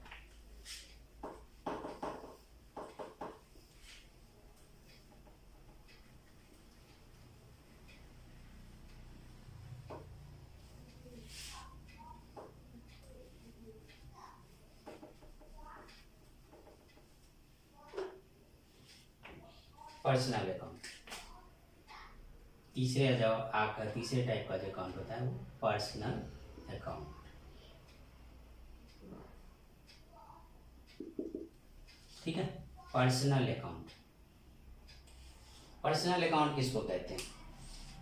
पर्सनल अकाउंट तीसरे टाइप का जो अकाउंट होता है वो पर्सनल अकाउंट, ठीक है। पर्सनल अकाउंट किसको कहते हैं?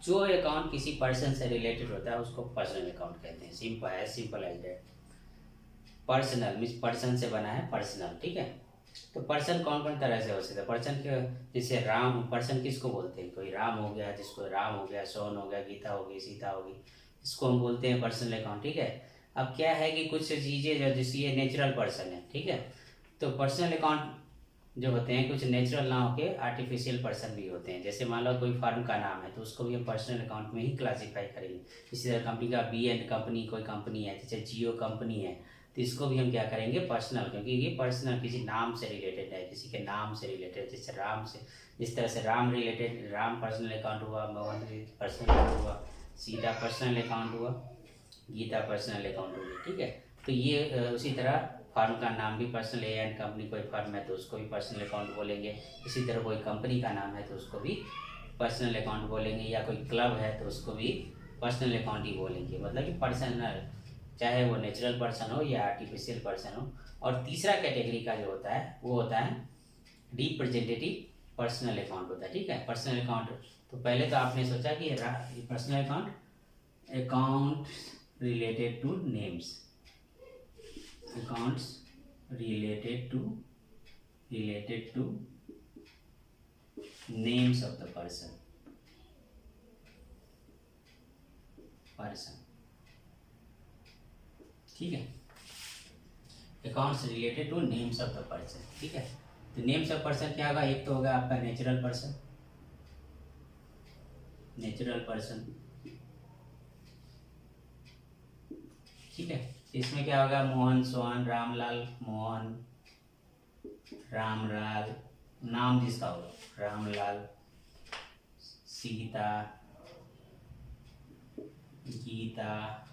जो अकाउंट किसी पर्सन से रिलेटेड होता है उसको पर्सनल अकाउंट कहते हैं। Simple as that. Personal means person से बना है, पर्सनल, ठीक है। तो पर्सन कौन कौन तरह से हो सकता है? पर्सन के जैसे राम, पर्सन किसको बोलते हैं? कोई राम हो गया, जिसको राम हो गया, सोन हो गया, गीता होगी, सीता होगी, इसको हम बोलते हैं पर्सनल अकाउंट, ठीक है। अब क्या है कि कुछ चीज़ें जो जिसकी ये नेचुरल पर्सन है, ठीक है। तो पर्सनल अकाउंट जो होते हैं कुछ नेचुरल ना होके आर्टिफिशियल पर्सन भी होते हैं। जैसे मान लो कोई फर्म का नाम है तो उसको भी हम पर्सनल अकाउंट में ही क्लासीफाई करेंगे। इसी तरह कंपनी का बी एंड कंपनी कोई कंपनी है, जैसे जियो कंपनी है, तो इसको भी हम क्या करेंगे? पर्सनल, क्योंकि ये पर्सनल किसी नाम से रिलेटेड है, किसी के नाम से रिलेटेड। जैसे राम से, जिस तरह से Ram related, Ram personal account हुआ, मोहन पर्सनल अकाउंट हुआ, सीता पर्सनल अकाउंट हुआ, गीता पर्सनल अकाउंट होगी, ठीक है। तो ये उसी तरह फर्म का नाम भी पर्सनल है, एंड कंपनी कोई फर्म है तो उसको भी पर्सनल अकाउंट बोलेंगे। इसी तरह कोई कंपनी का नाम है तो उसको भी पर्सनल अकाउंट बोलेंगे, या कोई क्लब है तो उसको भी पर्सनल अकाउंट ही बोलेंगे। मतलब कि पर्सनल, चाहे वो नेचुरल पर्सन हो या आर्टिफिशियल पर्सन हो। और तीसरा कैटेगरी का जो होता है वो होता है रिप्रेजेंटेटिव पर्सनल अकाउंट होता है, ठीक है। पर्सनल अकाउंट तो पहले तो आपने सोचा कि personal account related two names, accounts related to names of the person, ठीक है। Accounts related two names of the person, ठीक है। तो नेम्स ऑफ पर्सन क्या होगा? एक तो होगा आपका नेचुरल पर्सन, ठीक है। इसमें क्या होगा? मोहन, सोहन, रामलाल, मोहन, रामलाल, नाम जिसका होगा, रामलाल, सीता, गीता,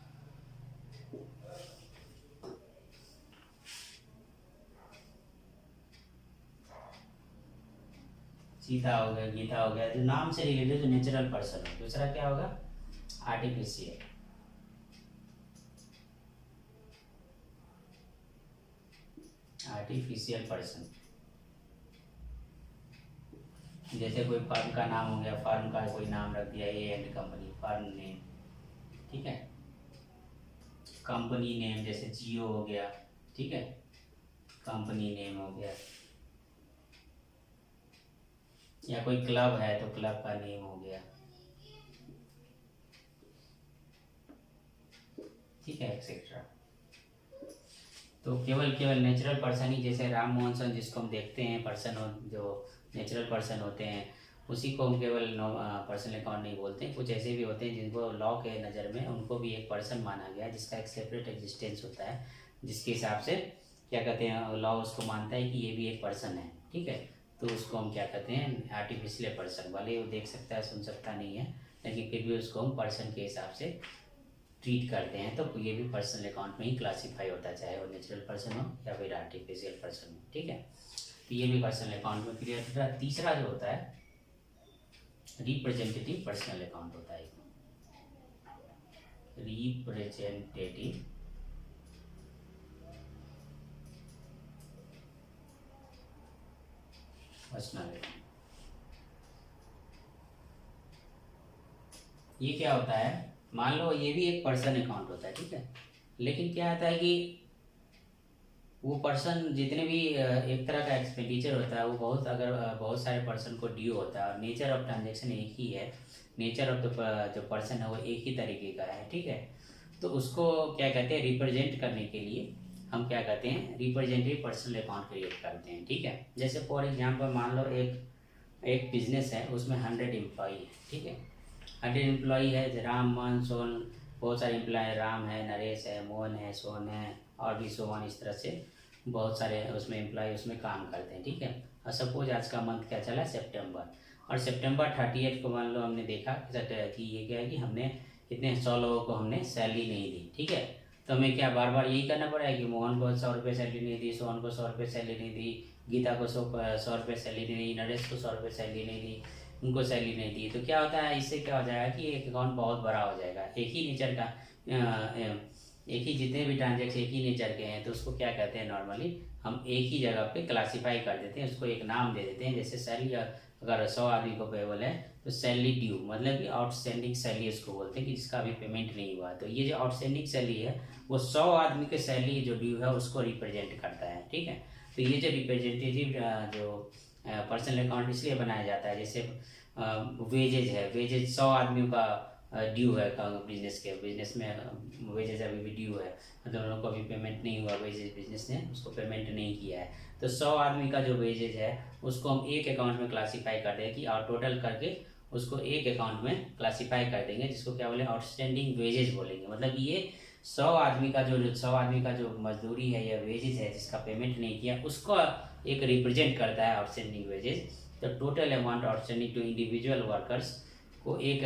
सीता हो गया, गीता हो गया, जो नाम से रिलेटेड जो नेचुरल पर्सन है। दूसरा क्या होगा? Artificial person. जैसे कोई फर्म का नाम हो गया, फर्म का कोई नाम रख दिया, A and company, firm name, ठीक है। कंपनी नेम जैसे जियो हो गया, ठीक है, कंपनी नेम हो गया। या कोई क्लब है तो क्लब का नेम हो गया, ठीक है, एक्सेट्रा। तो केवल नेचुरल पर्सन ही, जैसे राम मोहन सन जिसको हम देखते हैं पर्सन हो, जो नेचुरल पर्सन होते हैं, उसी को हम केवल पर्सनल अकाउंट नहीं बोलते हैं। कुछ ऐसे भी होते हैं जिनको लॉ के नज़र में उनको भी एक पर्सन माना गया, जिसका एक सेपरेट एग्जिस्टेंस होता है, जिसके हिसाब से क्या कहते हैं लॉ उसको मानता है कि ये भी एक पर्सन है, ठीक है। तो उसको हम क्या कहते हैं आर्टिफिशियल पर्सन। भले वो देख सकता है सुन सकता नहीं है, लेकिन फिर भी उसको हम पर्सन के हिसाब से ट्रीट करते हैं। तो ये भी पर्सनल अकाउंट में ही क्लासीफाई होता है, चाहे वो नेचुरल पर्सन हो या फिर आर्टिफिशियल पर्सन हो, ठीक है। तो ये भी पर्सनल अकाउंट में क्लियर। तीसरा जो होता है रिप्रेजेंटेटिव पर्सनल अकाउंट होता है। रिप्रेजेंटेटिव पर्सनल अकाउंट, ये क्या होता है, मान लो ये भी एक पर्सन अकाउंट होता है, ठीक है। लेकिन क्या होता है कि वो पर्सन जितने भी एक तरह का एक्सपेंडिचर होता है वो बहुत सारे पर्सन को ड्यू होता है, और नेचर ऑफ ट्रांजेक्शन एक ही है, नेचर ऑफ द जो पर्सन है वो एक ही तरीके का है, ठीक है। तो उसको क्या कहते हैं रिप्रेजेंट करने के लिए हम क्या कहते हैं रिप्रेजेंटेटिव पर्सनल अकाउंट क्रिएट करते हैं, ठीक है। जैसे फॉर एग्जांपल मान लो एक बिजनेस है, उसमें 100 एम्प्लॉई है, ठीक है। 100 एम्प्लॉई है, राम मोहन सोन, बहुत सारे एम्प्लॉय, राम है, नरेश है, मोहन है, सोन है, और भी सोहन, इस तरह से बहुत सारे उसमें एम्प्लॉय उसमें काम करते हैं, ठीक है। और सपोज आज का मंथ क्या चला सितंबर, और सितंबर 30 को मान लो हमने देखा कि ये क्या है कि हमने इतने 100 लोगों को हमने सैलरी नहीं दी, ठीक है। तो हमें क्या बार बार यही करना पड़ेगा कि मोहन को 100 रुपये सैलरी नहीं दी, सोहन को 100 रुपये सैलरी नहीं दी, गीता को 100 रुपये सैलरी नहीं दी, नरेश को 100 रुपये सैलरी नहीं दी, उनको सैलरी नहीं दी। तो क्या होता है, इससे क्या हो जाएगा कि एक अकाउंट बहुत बड़ा हो जाएगा, एक ही नेचर का, एक ही जितने भी ट्रांजेक्शन एक ही नेचर के हैं, तो उसको क्या कहते हैं नॉर्मली हम एक ही जगह पे क्लासीफाई कर देते हैं, उसको एक नाम दे देते हैं। जैसे सैलरी अगर 100 आदमी को पेबल है तो सैलरी ड्यू, मतलब कि आउटस्टैंडिंग सैलरी उसको बोलते हैं कि जिसका अभी पेमेंट नहीं हुआ। तो ये जो आउटस्टैंडिंग सैलरी है वो 100 आदमी के सैलरी जो ड्यू है उसको रिप्रेजेंट करता है, ठीक है। तो ये जो रिप्रेजेंटेटिव जो पर्सनल अकाउंट इसलिए बनाया जाता है, जैसे वेजेज है, वेजेज 100 आदमियों का ड्यू है बिजनेस में वेजेज अभी भी ड्यू है, मतलब उन लोगों को अभी पेमेंट नहीं हुआ, वेजेज बिजनेस ने उसको पेमेंट नहीं किया है। तो 100 आदमी का जो वेजेज है उसको हम एक अकाउंट में क्लासीफाई कर देंगे कि और टोटल करके उसको एक अकाउंट में क्लासीफाई कर देंगे, जिसको क्या बोले आउटस्टैंडिंग वेजेज बोलेंगे। मतलब ये 100 आदमी का जो मजदूरी है या वेजेज है जिसका पेमेंट नहीं किया, उसको एक रिप्रेजेंट करता है आउटस्टैंडिंग वेजेज। तो total amount outstanding to individual workers को एक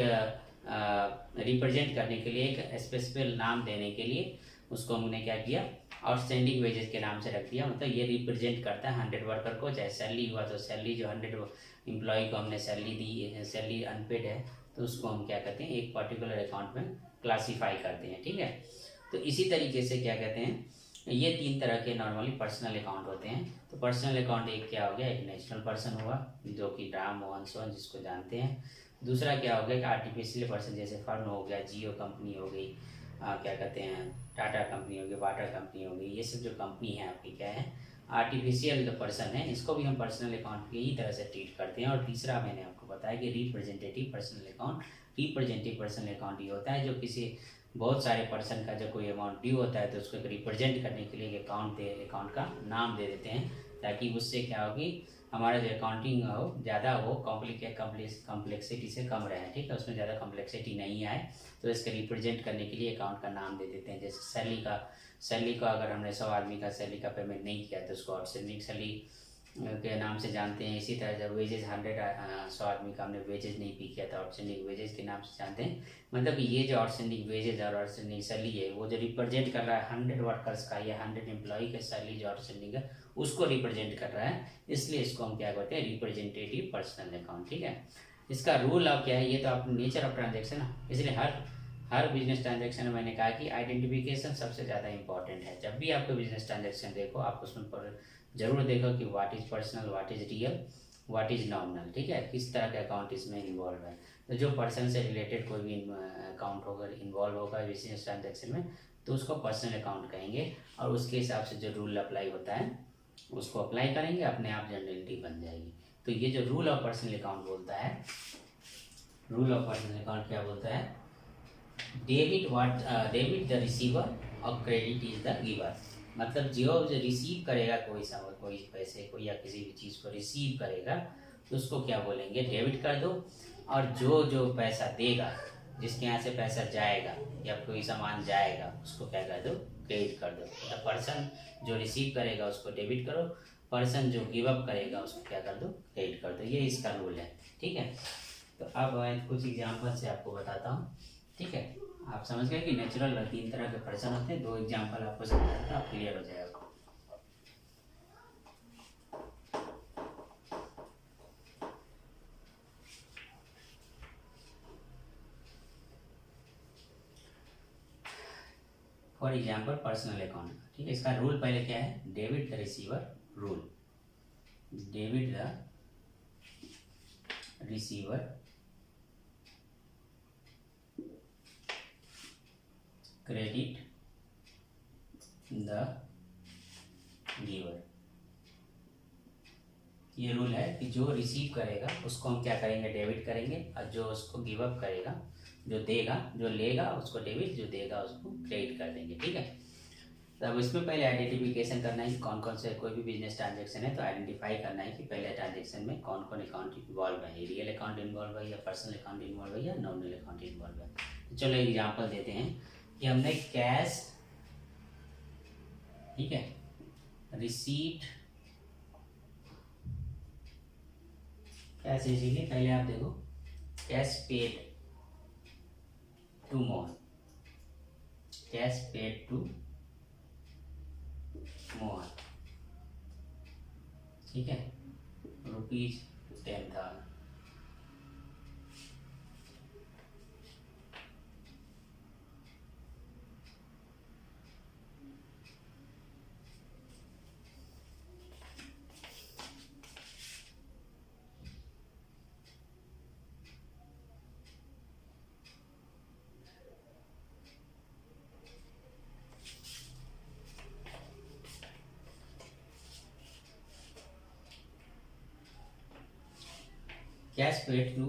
रिप्रेजेंट करने के लिए, एक स्पेसिफिक नाम देने के लिए उसको हमने क्या किया आउटस्टैंडिंग वेजेस के नाम से रख दिया। मतलब ये रिप्रेजेंट करता है 100 वर्कर को, चाहे सैलरी हुआ तो सैलरी जो 100 एम्प्लॉय को हमने सैलरी दी, सैलरी अनपेड है तो उसको हम क्या कहते हैं एक पर्टिकुलर अकाउंट में क्लासीफाई करते हैं, ठीक है। तो इसी तरीके से क्या कहते हैं ये 3 तरह के नॉर्मली पर्सनल अकाउंट होते हैं। तो पर्सनल अकाउंट एक क्या हो गया, एक नेशनल पर्सन हुआ जो कि राम मोहन सोहन जिसको जानते हैं। दूसरा क्या हो गया कि आर्टिफिशियल पर्सन, जैसे फर्म हो गया, जियो कंपनी हो गई, क्या कहते हैं टाटा कंपनी हो गई, बाटा कंपनी हो गई, ये सब जो कंपनी है आपकी क्या है आर्टिफिशियल जो पर्सन है, इसको भी हम पर्सनल अकाउंट की ही तरह से ट्रीट करते हैं। और तीसरा मैंने आपको बताया कि representative personal account. Representative personal account ये होता है जो किसी बहुत सारे पर्सन का जब कोई अमाउंट ड्यू होता है तो उसको एक रिप्रेजेंट करने के लिए अकाउंट का नाम दे देते हैं, ताकि उससे क्या होगी हमारा जो अकाउंटिंग हो ज़्यादा वो कॉम्प्लेक्सिटी से कम रहे, ठीक है, उसमें ज़्यादा कॉम्प्लेक्सिटी नहीं आए। तो इसके रिप्रेजेंट करने के लिए अकाउंट का नाम दे देते हैं। जैसे सैलरी का अगर हमने 100 आदमी का सैलरी का पेमेंट नहीं किया तो उसको आउटस्टैंडिंग सैलरी के नाम से जानते हैं। इसी तरह जब वेजेज 100 आदमी का हमने वेजेज नहीं पे किया था आउटस्टैंडिंग वेजेज के नाम से जानते हैं। मतलब कि ये जो आउटस्टैंडिंग वेजेज और आउटस्टैंडिंग सैलरी है वो जो रिप्रेजेंट कर रहा है 100 वर्कर्स का या 100 एम्प्लॉई का सैलरी जो आउटस्टैंडिंग है उसको रिप्रेजेंट कर रहा है, इसलिए इसको हम क्या कहते हैं रिप्रेजेंटेटिव पर्सनल अकाउंट, ठीक है। इसका रूल अब क्या है, ये तो आप नेचर ऑफ ट्रांजेक्शन, इसलिए हर बिजनेस ट्रांजेक्शन में मैंने कहा कि आइडेंटिफिकेशन सबसे ज़्यादा इंपॉर्टेंट है। जब भी आपको बिजनेस ट्रांजेक्शन देखो आप उसमें पर जरूर देखो कि what is personal, what is real, what is nominal, ठीक है, किस तरह का अकाउंट इसमें इन्वॉल्व है। तो जो पर्सन से रिलेटेड कोई भी अकाउंट होगा इन्वॉल्व होगा बिजनेस ट्रांजेक्शन में तो उसको पर्सनल अकाउंट कहेंगे, और उसके हिसाब से जो रूल अप्लाई होता है उसको अप्लाई करेंगे, अपने आप जनरलिटी बन जाएगी। तो ये जो रूल ऑफ पर्सनल अकाउंट बोलता है, रूल ऑफ पर्सनल अकाउंट क्या बोलता है, डेबिट द रिसीवर और क्रेडिट इज द गिवर। मतलब जो रिसीव करेगा कोई पैसे को या किसी भी चीज़ को रिसीव करेगा तो उसको क्या बोलेंगे, डेबिट कर दो। और जो जो पैसा देगा, जिसके यहाँ से पैसा जाएगा या कोई सामान जाएगा, उसको क्या कर दो, क्रेडिट कर दो। मतलब पर्सन जो रिसीव करेगा उसको डेबिट करो, पर्सन जो गिव अप करेगा उसको क्या कर दो, क्रेडिट कर दो। ये इसका रूल है, ठीक है। तो अब मैं कुछ एग्जाम्पल से आपको बताता हूँ, ठीक है। आप समझ गए कि नेचुरल 3 तरह के पर्सन होते हैं। 2 एग्जाम्पल आपको समझाया तो आप क्लियर हो जाएगा। फॉर एग्जाम्पल पर्सनल अकाउंट, ठीक है। इसका रूल पहले क्या है, debit the receiver rule. Debit the receiver credit the giver. ये रूल है कि जो रिसीव करेगा उसको हम क्या करेंगे, डेबिट करेंगे, और जो उसको गिव अप करेगा, जो देगा, जो लेगा उसको डेबिट, जो देगा उसको क्रेडिट कर देंगे, ठीक है। तो अब इसमें पहले आइडेंटिफिकेशन करना है कि कौन कौन से, कोई भी बिजनेस ट्रांजेक्शन है तो आइडेंटिफाई करना है कि पहले ट्रांजेक्शन में कौन कौन अकाउंट इन्वॉल्व है, रियल अकाउंट इन्वॉल्व है या पर्सनल अकाउंट इन्वॉल्व है या नॉमिनल अकाउंट इन्वॉल्व है। तो चलो एग्जाम्पल देते हैं कि हमने कैश, ठीक है, रिसीट, कैश रिसीट, पहले आप देखो, cash paid to Mohan, cash paid to Mohan, ठीक है, ₹10,000। कैश पेड टू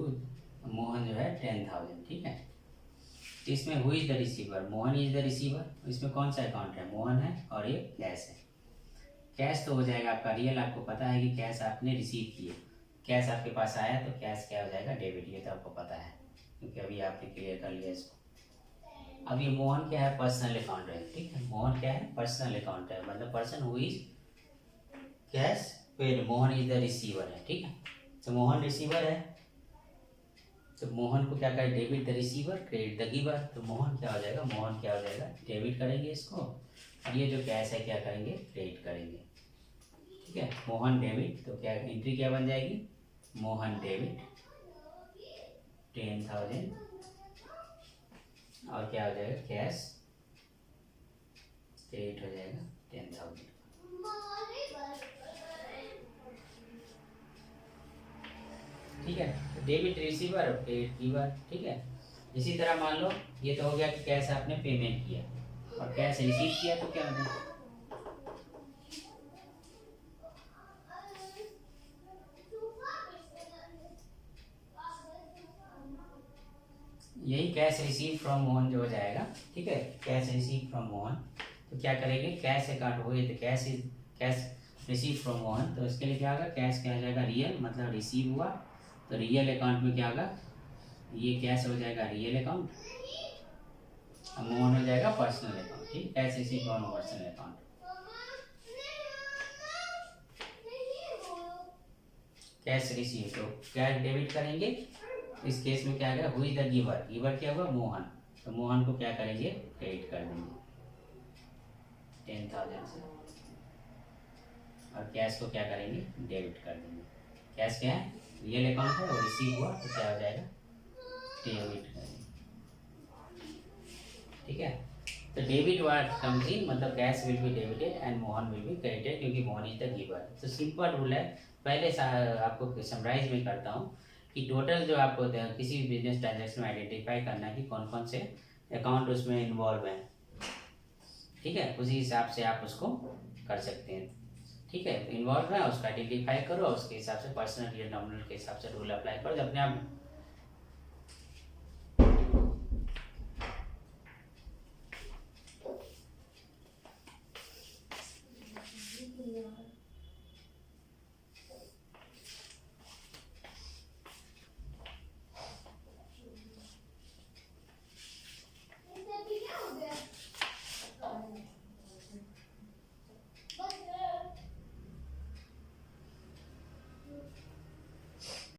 मोहन जो है 10,000, ठीक है। तो इसमें who is the receiver, Mohan is the receiver. इसमें कौन सा अकाउंट है, मोहन है, और ये कैश है। कैश तो हो जाएगा आपका रियल, आपको पता है कि कैश आपने रिसीव किए, कैश आपके पास आया तो कैश क्या हो जाएगा, डेबिट। ये तो आपको पता है क्योंकि अभी आपने क्लियर कर लिया इसको। अब ये मोहन क्या है, पर्सनल अकाउंट है, ठीक है। मोहन क्या है, पर्सनल अकाउंट है, मतलब person who is cash paid, Mohan is the receiver है, ठीक है। तो मोहन रिसीवर है, तो मोहन को क्या करें, debit the receiver credit the giver. तो मोहन क्या हो जाएगा, मोहन क्या हो जाएगा, डेबिट करेंगे इसको, और ये जो कैश है क्या करेंगे, क्रेडिट करेंगे, ठीक है। मोहन डेबिट, तो क्या एंट्री क्या बन जाएगी, मोहन डेबिट 10,000, और क्या हो जाएगा, कैश क्रेडिट हो जाएगा 10,000। ठीक है, तो डेबिट रिसीवर और क्रेडिट गिवर, ठीक है। इसी तरह मान लो ये तो हो गया कि कैश आपने पेमेंट किया और कैश रिसीव किया, तो क्या होगा, यही कैश रिसीव फ्रॉम मोहन जो हो जाएगा, ठीक है। कैश रिसीव फ्रॉम मोहन, तो क्या करेंगे, कैश अकाउंट हुए तो कैश रिसीव फ्रॉम मोहन, तो इसके लिए क्या होगा, कैश क्या हो जाएगा, रियल, मतलब रिसीव हुआ, तो रियल अकाउंट में क्या होगा, ये कैश हो जाएगा रियल अकाउंट, मोहन हो जाएगा पर्सनल अकाउंट, ठीक। Cash receive from personal account, cash receive, तो कैश डेबिट करेंगे। इस केस में क्या आएगा, who is the giver, giver क्या होगा, मोहन, तो मोहन को क्या करेंगे, क्रेडिट कर देंगे 10,000 से, और कैश को क्या करेंगे, डेबिट कर देंगे। कैश क्या है, रियल अकाउंट है, और रिसीव हुआ तो क्या हो जाएगा, डेबिट करेंगे, ठीक है। तो डेबिट वर्ड कम्स इन, मतलब cash will be debited and Mohan will be credited, क्योंकि मोहन इज द गिवर। तो सिंपल रूल है। पहले आपको समराइज में करता हूँ कि टोटल जो आपको किसी भी बिजनेस ट्रांजेक्शन में आइडेंटिफाई करना है कि कौन कौन से अकाउंट उसमें इन्वॉल्व हैं, ठीक है। उसी हिसाब से आप उसको कर सकते हैं, ठीक है। इन्वॉल्व है उसका आइडेंटिफाई करो, उसके हिसाब से पर्सनल या नॉमिनल के हिसाब से रूल अप्लाई करो, जब अपने आप